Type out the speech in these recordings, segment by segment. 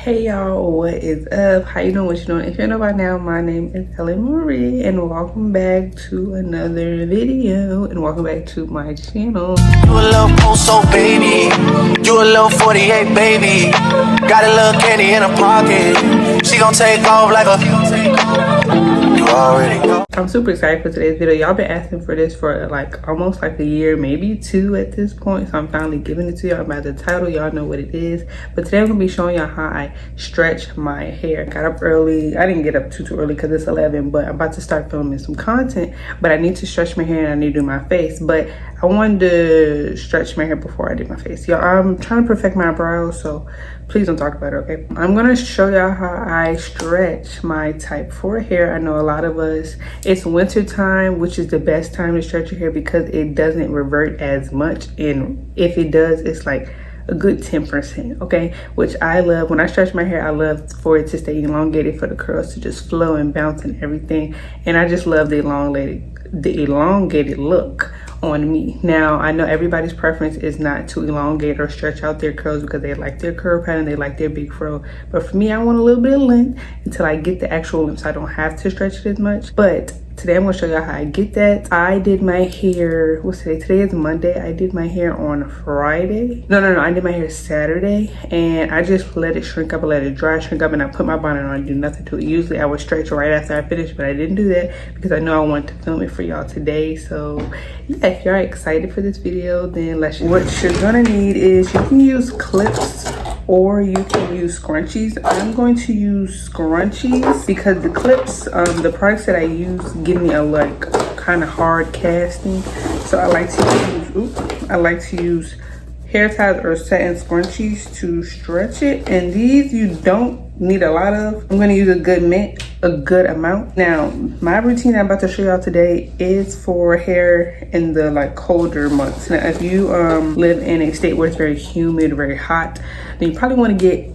Hey y'all, what is up? How you doing? What you doing? If you know by now, my name is Ellen Marie and welcome back to another video and welcome back to my channel. You a little post-so baby, you a little 48 baby, got a little candy in her pocket, she gon' take off like a, you already know. I'm super excited for today's video. Y'all been asking for this for like almost like a year, maybe two at this point, so I'm finally giving it to y'all. By the title, y'all know what it is, but today I'm gonna be showing y'all how I stretch my hair. Got up early. I didn't get up too early because it's 11, but I'm about to start filming some content, but I need to stretch my hair and I need to do my face. But I wanted to stretch my hair before I did my face. Y'all, I'm trying to perfect my brows, so please don't talk about it, okay? I'm gonna show y'all how I stretch my type 4 hair. I know a lot of us, it's winter time, which is the best time to stretch your hair because it doesn't revert as much, and if it does, it's like a good 10%, okay? Which I love. When I stretch my hair, I love for it to stay elongated, for the curls to just flow and bounce and everything, and I just love the elongated look on me. Now, I know everybody's preference is not to elongate or stretch out their curls because they like their curl pattern, they like their big fro. But for me, I want a little bit of length until I get the actual length so I don't have to stretch it as much. But today I'm gonna show y'all how I get that. I did my hair, what's today? Today is Monday. I did my hair on Friday. No, I did my hair Saturday, and I just let it shrink up, I let it dry, shrink up, and I put my bonnet on and do nothing to it. Usually I would stretch right after I finished, but I didn't do that because I know I wanted to film it for y'all today. So yeah, if you're excited for this video, then what you're gonna need is, you can use clips or you can use scrunchies. I'm going to use scrunchies because the clips, the products that I use give me a like kind of hard casting, so I like to use hair ties or satin scrunchies to stretch it. And these you don't need a lot of. I'm going to use a good amount. Now, my routine I'm about to show y'all today is for hair in the like colder months. Now, if you live in a state where it's very humid, very hot, then you probably want to get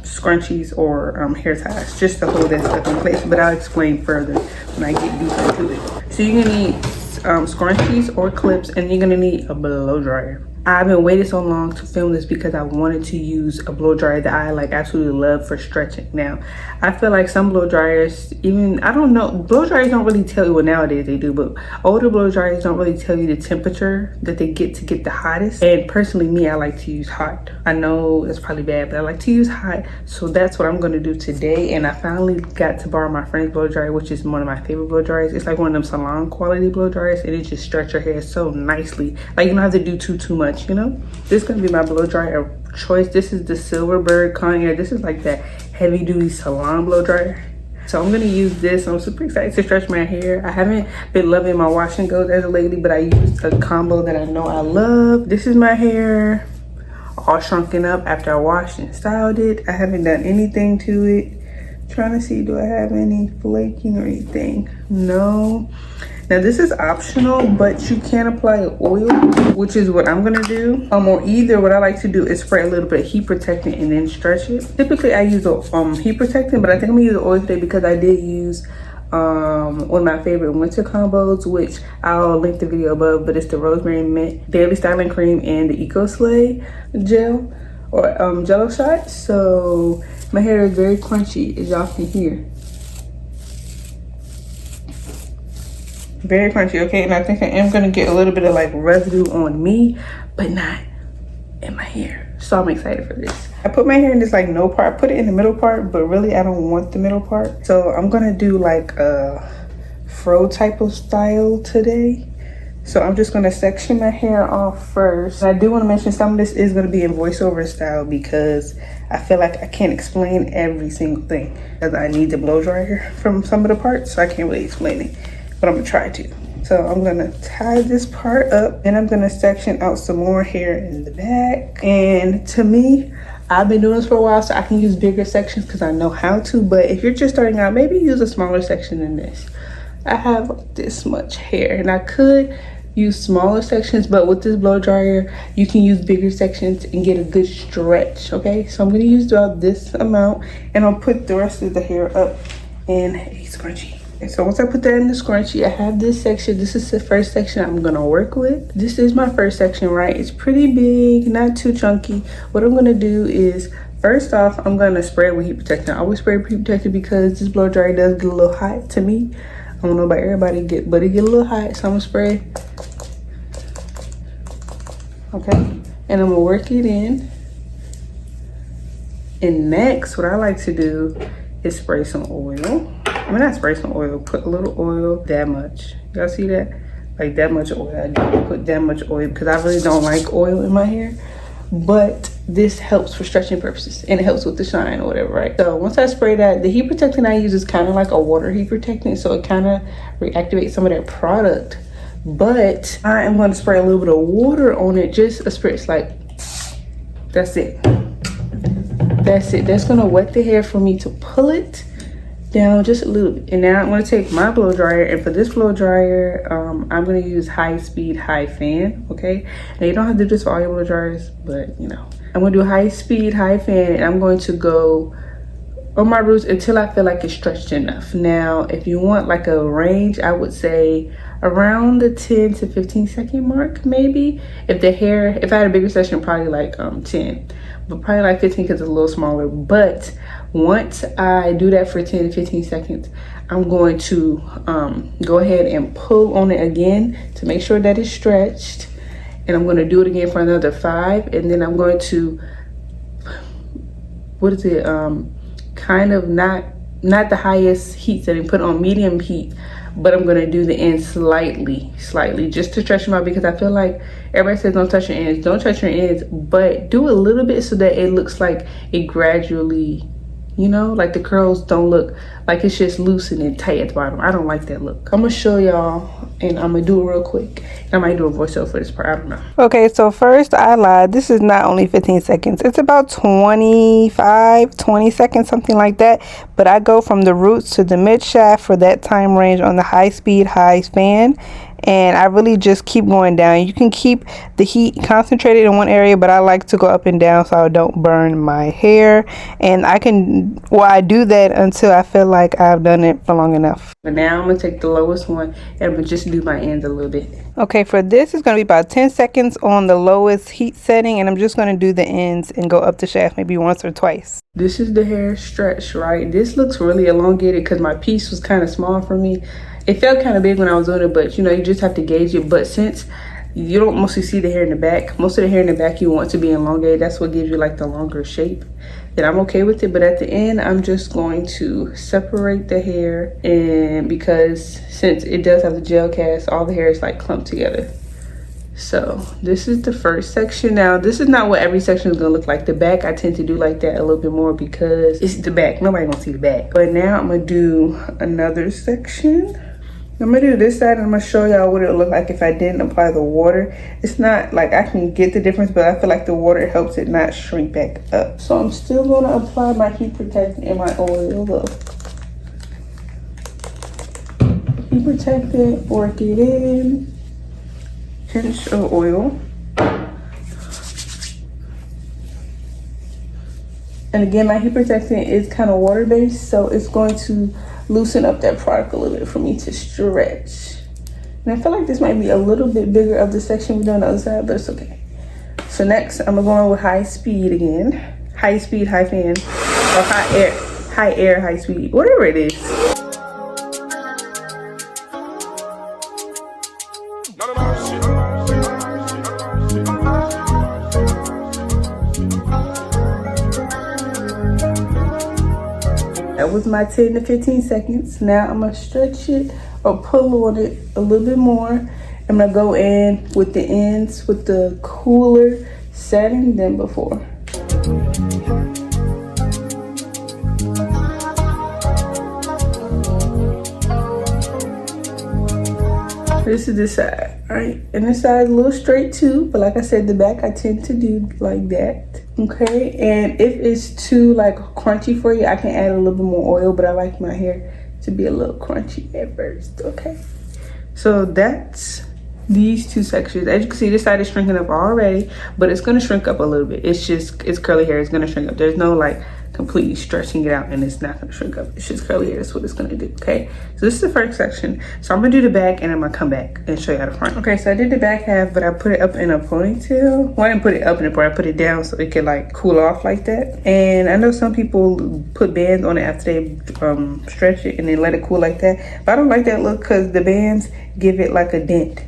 scrunchies or hair ties just to hold that stuff in place, but I'll explain further when I get deeper into it. So you're gonna need scrunchies or clips, and you're gonna need a blow dryer. I've been waiting so long to film this because I wanted to use a blow dryer that I like absolutely love for stretching. Now, I feel like some blow dryers, even, I don't know, blow dryers don't really tell you, well nowadays they do, but older blow dryers don't really tell you the temperature that they get to get the hottest. And personally, me, I like to use hot. I know it's probably bad, but I like to use hot. So that's what I'm gonna do today. And I finally got to borrow my friend's blow dryer, which is one of my favorite blow dryers. It's like one of them salon quality blow dryers, and it just stretch your hair so nicely. Like, you don't have to do too much. You know, this is gonna be my blow dryer of choice. This is the Silverbird Conair. This is like that heavy duty salon blow dryer, so I'm gonna use this. I'm super excited to stretch my hair. I haven't been loving my wash and goes as of lately, but I used a combo that I know I love. This is my hair all shrunken up after I washed and styled it. I haven't done anything to it. Trying to see, do I have any flaking or anything? No. Now, this is optional, but you can apply oil, which is what I'm gonna do. Or either what I like to do is spray a little bit of heat protectant and then stretch it. Typically, I use a heat protectant, but I think I'm gonna use oil today because I did use one of my favorite winter combos, which I'll link the video above, but it's the Rosemary Mint Daily Styling Cream and the Eco Slay Gel or Jello shot. So my hair is very crunchy, as y'all can hear. Very crunchy, okay? And I think I am gonna get a little bit of like residue on me, but not in my hair. So I'm excited for this. I put my hair in this like no part. I put it in the middle part, but really I don't want the middle part. So I'm gonna do like a fro type of style today. So I'm just gonna section my hair off first. And I do want to mention some of this is gonna be in voiceover style because I feel like I can't explain every single thing because I need the blow dryer from some of the parts, so I can't really explain it, but I'm gonna try to. So I'm gonna tie this part up and I'm gonna section out some more hair in the back. And to me, I've been doing this for a while, so I can use bigger sections because I know how to, but if you're just starting out, maybe use a smaller section than this. I have like this much hair and I could use smaller sections, but with this blow dryer, you can use bigger sections and get a good stretch, okay? So I'm gonna use about this amount and I'll put the rest of the hair up in a scrunchie. Okay, so once I put that in the scrunchie, I have this section. This is the first section I'm gonna work with. This is my first section, right? It's pretty big, not too chunky. What I'm gonna do is First off, I'm gonna spray it with heat protectant. I always spray heat protectant because this blow dryer does get a little hot to me. I don't know about everybody, but it get a little hot, so I'm gonna spray. Okay, and I'm gonna work it in. And next, what I like to do is spray some oil. I mean, not spray some oil, put a little oil, that much. Y'all see that? Like that much oil. I don't put that much oil because I really don't like oil in my hair. But this helps for stretching purposes and it helps with the shine or whatever, right? So once I spray that, the heat protectant I use is kind of like a water heat protectant, so it kind of reactivates some of that product. But I am going to spray a little bit of water on it, just a spritz, like that's it. That's it. That's gonna wet the hair for me to pull it down just a little bit. And now I'm going to take my blow dryer, and for this blow dryer I'm going to use high speed high fan. Okay, now you don't have to do this for all your blow dryers, but you know, I'm going to do high speed high fan, and I'm going to go on my roots until I feel like it's stretched enough. Now if you want like a range, I would say around the 10 to 15 second mark, maybe. If I had a bigger section, probably like 10, but probably like 15 because it's a little smaller. But once I do that for 10 to 15 seconds, I'm going to go ahead and pull on it again to make sure that it's stretched, and I'm going to do it again for another 5, and then I'm going to, kind of not the highest heat setting, put on medium heat, but I'm gonna do the ends slightly just to stretch them out, because I feel like everybody says don't touch your ends. Don't touch your ends, but do a little bit so that it looks like it gradually, you know, like the curls don't look like it's just loose and tight at the bottom. I don't like that look. I'm gonna show y'all, and I'm gonna do it real quick. I might do a voiceover for this part, I don't know. Okay, so first I lied. This is not only 15 seconds. It's about 20 seconds, something like that. But I go from the roots to the mid shaft for that time range on the high speed high fan. And I really just keep going down. You can keep the heat concentrated in one area, but I like to go up and down so I don't burn my hair. And I do that until I feel like I've done it for long enough. But now I'm gonna take the lowest one and I'm gonna just do my ends a little bit. Okay, for this it's gonna be about 10 seconds on the lowest heat setting, and I'm just gonna do the ends and go up the shaft maybe once or twice. This is the hair stretch, right? This looks really elongated because my piece was kind of small for me. It felt kind of big when I was doing it, but you know, you just have to gauge it. But since you don't mostly see the hair in the back, most of the hair in the back you want to be elongated. That's what gives you like the longer shape. Then I'm okay with it. But at the end, I'm just going to separate the hair, and because since it does have the gel cast, all the hair is like clumped together. So this is the first section. Now this is not what every section is gonna look like. The back I tend to do like that a little bit more because it's the back. Nobody gonna see the back. But now I'm gonna do another section. I'm gonna do this side, and I'm gonna show y'all what it would look like if I didn't apply the water. It's not like I can get the difference, but I feel like the water helps it not shrink back up. So I'm still gonna apply my heat protectant and my oil. Look. Heat protectant, work it in. Pinch of oil. And again, my heat protectant is kind of water based, so it's going to loosen up that product a little bit for me to stretch. And I feel like this might be a little bit bigger of the section we do on the other side, but it's okay. So next I'm gonna go on with high speed again. High speed, high fan, or high air, high speed, whatever it is. That was my 10 to 15 seconds. Now I'm gonna stretch it or pull on it a little bit more. I'm gonna go in with the ends with the cooler setting than before. This is this side, right? And this side is a little straight too, but like I said, the back I tend to do like that. Okay, and if it's too like crunchy for you, I can add a little bit more oil, but I like my hair to be a little crunchy at first. Okay, so that's these two sections. As you can see, this side is shrinking up already, but it's going to shrink up a little bit. It's curly hair. It's going to shrink up. There's no like completely stretching it out, and it's not going to shrink up. It's just curly hair. That's what it's going to do. Okay, so this is the first section. So I'm going to do the back, and I'm going to come back and show you the front. Okay, so I did the back half, but I put it up in a ponytail. Well, I didn't put it up in a ponytail. I put it down so it could like cool off like that. And I know some people put bands on it after they stretch it and then let it cool like that, but I don't like that look because the bands give it like a dent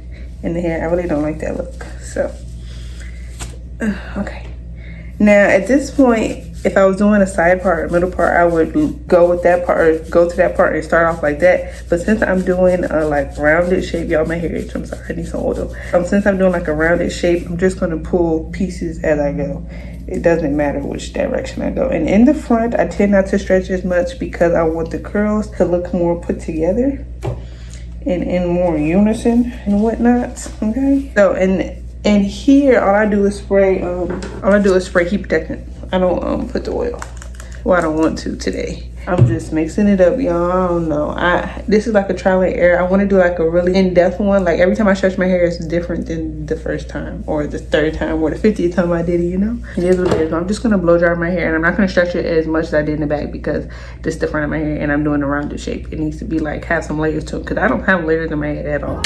in the hair. I really don't like that look. So okay, now at this point, if I was doing a side part or middle part, I would go with that part, or go to that part and start off like that. But since I'm doing a like rounded shape, y'all, my hair itch, I'm sorry, I need some oil. Since I'm doing like a rounded shape, I'm just gonna pull pieces as I go. It doesn't matter which direction I go. And in the front, I tend not to stretch as much because I want the curls to look more put together and in more unison and whatnot. Okay, so and here all I do is spray heat protectant. I don't put the oil. Well, I don't want to today. I'm just mixing it up, y'all. I don't know. This is like a trial and error. I want to do like a really in-depth one. Like every time I stretch my hair, it's different than the first time or the third time or the 50th time I did it, you know? It is what it is. I'm just gonna blow dry my hair, and I'm not gonna stretch it as much as I did in the back because this is the front of my hair and I'm doing a rounded shape. It needs to be like have some layers to it because I don't have layers in my head at all.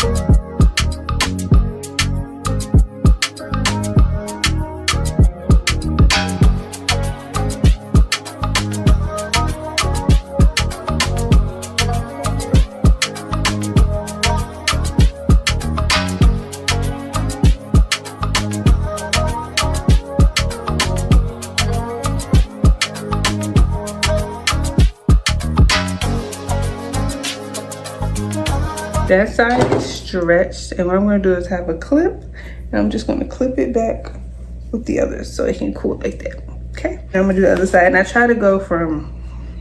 That side is stretched, and what I'm going to do is have a clip, and I'm just going to clip it back with the others so it can cool like that. Okay, now I'm going to do the other side, and I try to go from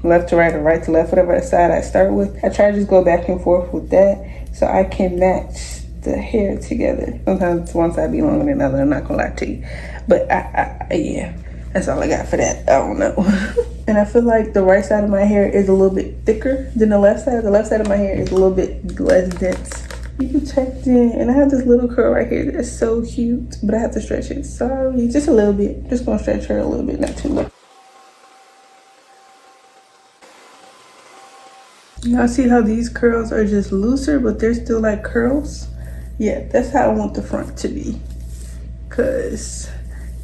left to right or right to left, whatever side I start with. I try to just go back and forth with that so I can match the hair together. Sometimes one side be longer than the other, I'm not going to lie to you, but yeah, that's all I got for that. I don't know. And I feel like the right side of my hair is a little bit thicker than the left side. The left side of my hair is a little bit less dense. You can check in, and I have this little curl right here that's so cute, but I have to stretch it. Sorry, just a little bit. Just gonna stretch her a little bit, not too much. Y'all see how these curls are just looser, but they're still like curls? Yeah, that's how I want the front to be.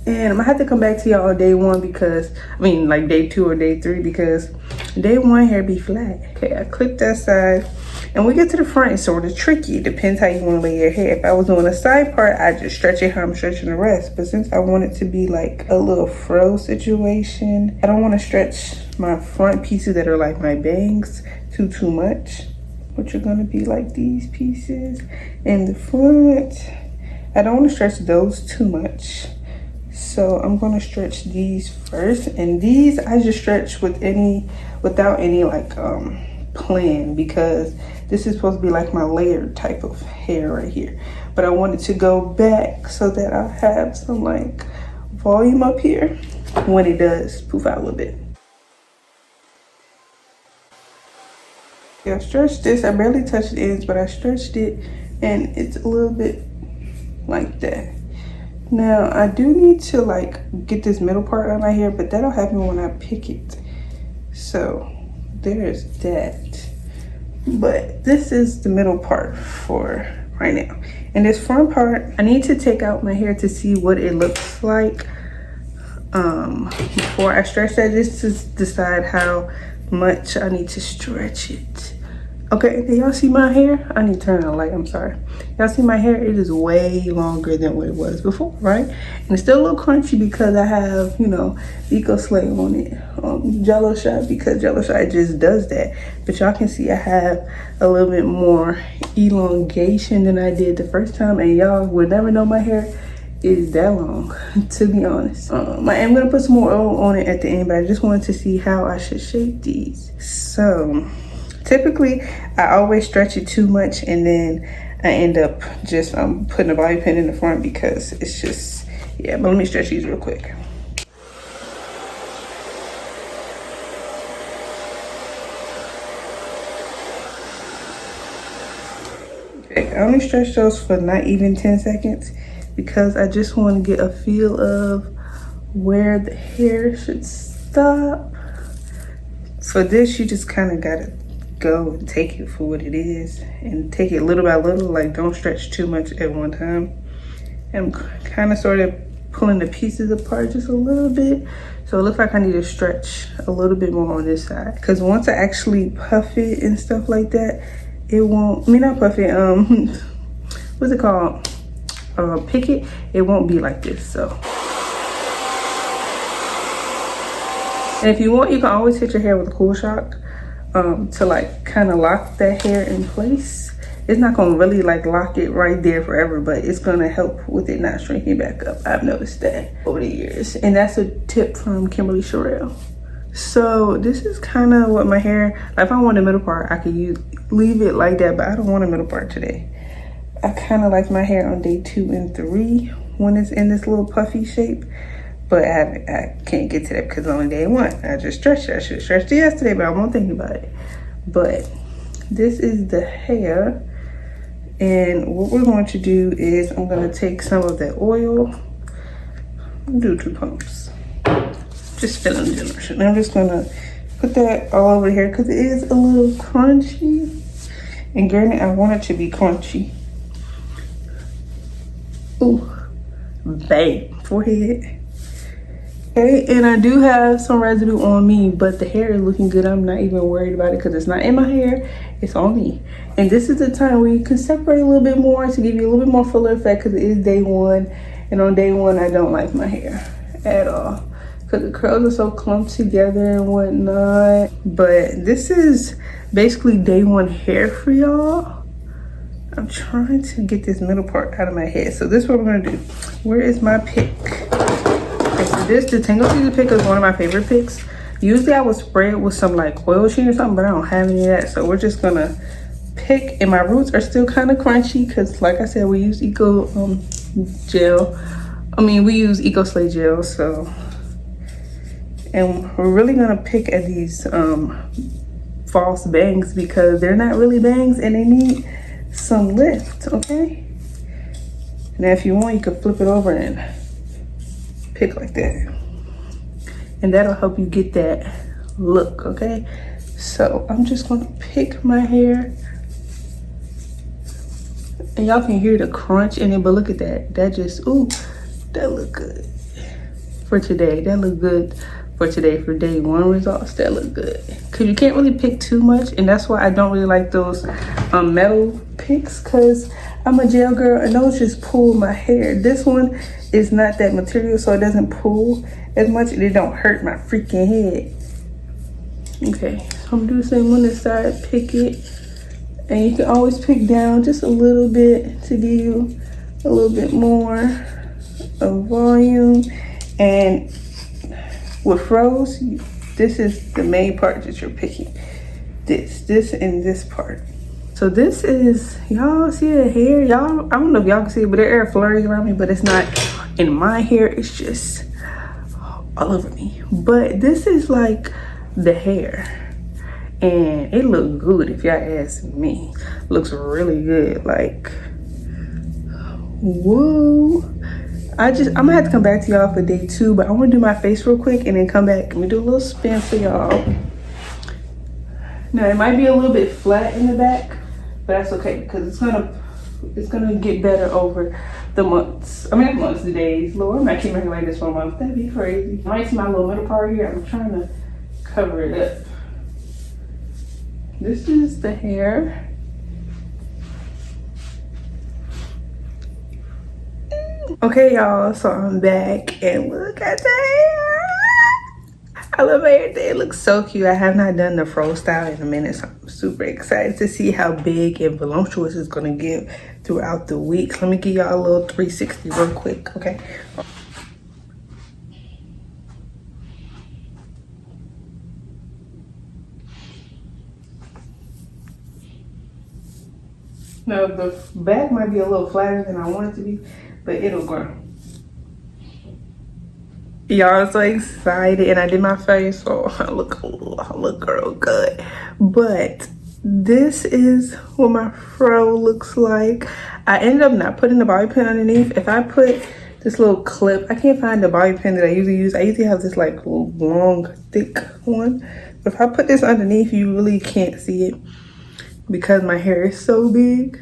And I'm gonna have to come back to y'all on day one because, I mean like day 2 or day 3, because day 1 hair be flat. Okay, I clip that side and we get to the front. It's sort of tricky. It depends how you want to lay your hair. If I was doing a side part, I just stretch it how I'm stretching the rest. But since I want it to be like a little fro situation, I don't want to stretch my front pieces that are like my bangs too much, which are gonna be like these pieces. In the front, I don't want to stretch those too much. So I'm gonna stretch these first, and these I just stretch without any like plan, because this is supposed to be like my layered type of hair right here. But I wanted to go back so that I have some like volume up here when it does poof out a little bit. Yeah, I stretched this. I barely touched the ends, but I stretched it, and it's a little bit like that. Now I do need to like get this middle part out of my hair, but that'll happen when I pick it. So there's that. But this is the middle part for right now. And this front part, I need to take out my hair to see what it looks like before I stretch that, just to decide how much I need to stretch it. Okay, do y'all see my hair? I need to turn on the light, I'm sorry. Y'all see my hair? It is way longer than what it was before, right? And it's still a little crunchy because I have, you know, Eco Slay on it. Jello Shot, because Jello Shot just does that. But y'all can see I have a little bit more elongation than I did the first time. And y'all would never know my hair is that long, to be honest. I am gonna put some more oil on it at the end, but I just wanted to see how I should shape these. So typically I always stretch it too much, and then I end up just putting a bobby pin in the front because it's just, yeah. But let me stretch these real quick. I only stretch those for not even 10 seconds because I just want to get a feel of where the hair should stop. For this, you just kind of gotta go and take it for what it is and take it little by little. Like, don't stretch too much at one time. And I'm kind of sort of pulling the pieces apart just a little bit. So it looks like I need to stretch a little bit more on this side. Because once I actually puff it and stuff like that, it won't, I mean not puff it, what's it called? Pick it, it won't be like this, so. And if you want, you can always hit your hair with a cool shock to like kind of lock that hair in place. It's not gonna really like lock it right there forever, but it's gonna help with it not shrinking back up. I've noticed that over the years. And that's a tip from Kimberly Sherrill. So this is kind of what my hair, like if I want the middle part, I could leave it like that, but I don't want a middle part today. I kind of like my hair on day 2 and 3 when it's in this little puffy shape. But I can't get to that because on day 1, I just stretched it. I should have stretched it yesterday, but I won't think about it. But this is the hair. And what we're going to do is I'm going to take some of that oil. Do 2 pumps. Just filling the generation. I'm just going to put that all over here because it is a little crunchy. And granted, I want it to be crunchy. Ooh, bang, forehead. Okay, and I do have some residue on me, but the hair is looking good. I'm not even worried about it because it's not in my hair, it's on me. And this is the time where you can separate a little bit more to give you a little bit more fuller effect because it is day 1. And on day 1, I don't like my hair at all because the curls are so clumped together and whatnot. But this is basically day 1 hair for y'all. I'm trying to get this middle part out of my head. So this is what we're gonna do. Where is my pick? Okay, so this, the Tangle Teezer pick is one of my favorite picks. Usually I would spray it with some like oil sheen or something, but I don't have any of that. So we're just gonna pick, and my roots are still kind of crunchy because like I said, we use Eco gel. We use Eco Slay gel, so. And we're really gonna pick at these false bangs because they're not really bangs and they need some lift, okay? Now if you want, you can flip it over and pick like that. And that'll help you get that look, okay? So I'm just gonna pick my hair. And y'all can hear the crunch in it, but look at that. That just, ooh, that look good for today. That look good for today. For day 1 results, that look good. Cause you can't really pick too much, and that's why I don't really like those metal picks, cause I'm a gel girl and those just pull my hair. This one is not that material, so it doesn't pull as much and it don't hurt my freaking head. Okay, so I'm doing the same on this side, pick it. And you can always pick down just a little bit to give you a little bit more of volume. And with FROs, this is the main part that you're picking. This and this part. So this is, y'all see the hair? Y'all, I don't know if y'all can see it, but there are flurries around me, but it's not in my hair. It's just all over me. But this is like the hair. And it looked good if y'all ask me. Looks really good, like, whoa. I'm gonna have to come back to y'all for day 2, but I wanna do my face real quick and then come back. Let me do a little spin for y'all. Now it might be a little bit flat in the back, but that's okay because it's gonna get better over the months. The days. Lord, I might keep making like this for a month. That'd be crazy. I might see my little middle part here. I'm trying to cover it up. This is the hair. Okay, y'all, so I'm back and look at the hair. I love my hair today. It looks so cute. I have not done the fro style in a minute, so I'm super excited to see how big and voluptuous it's gonna get throughout the week. Let me give y'all a little 360 real quick, okay? Now the back might be a little flatter than I want it to be, but it'll grow. Y'all are so excited, and I did my face, so I look real good. But this is what my fro looks like. I ended up not putting the bobby pin underneath. If I put this little clip, I can't find the bobby pin that I usually use. I usually have this like long, thick one. But if I put this underneath, you really can't see it because my hair is so big.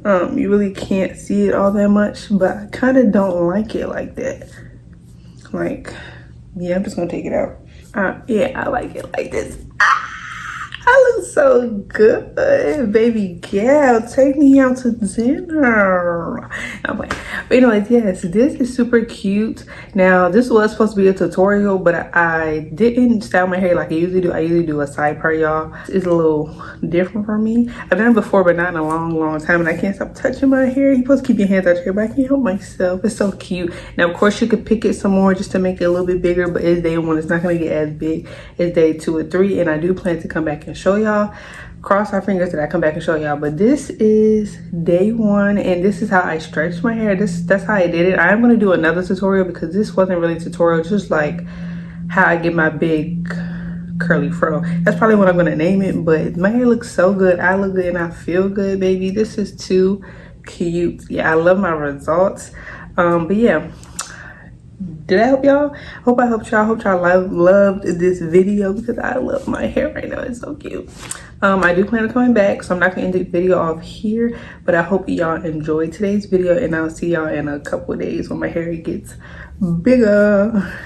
You really can't see it all that much, but I kind of don't like it like that. Like, yeah, I'm just gonna take it out. Yeah, I like it like this. I look so good, baby gal. Take me out to dinner. I'm like, but anyways, yes, this is super cute. Now, this was supposed to be a tutorial, but I didn't style my hair like I usually do. I usually do a side part, y'all. It's a little different for me. I've done it before, but not in a long time, and I can't stop touching my hair. You're supposed to keep your hands out your hair, but I can't help myself. It's so cute. Now, of course, you could pick it some more just to make it a little bit bigger, but it's day 1. It's not going to get as big as day 2 or 3, and I do plan to come back and show y'all. Cross our fingers that I come back and show y'all, but this is day 1, and this is how I stretch my hair. That's how I did it. I am going to do another tutorial because this wasn't really a tutorial, just like how I get my big curly fro. That's probably what I'm going to name it, but my hair looks so good. I look good and I feel good, baby. This is too cute. Yeah, I love my results. But yeah, did I help y'all? Hope I helped y'all. Hope y'all loved this video because I love my hair right now. It's so cute. I do plan on coming back, so I'm not gonna end the video off here, but I hope y'all enjoyed today's video, and I'll see y'all in a couple of days when my hair gets bigger.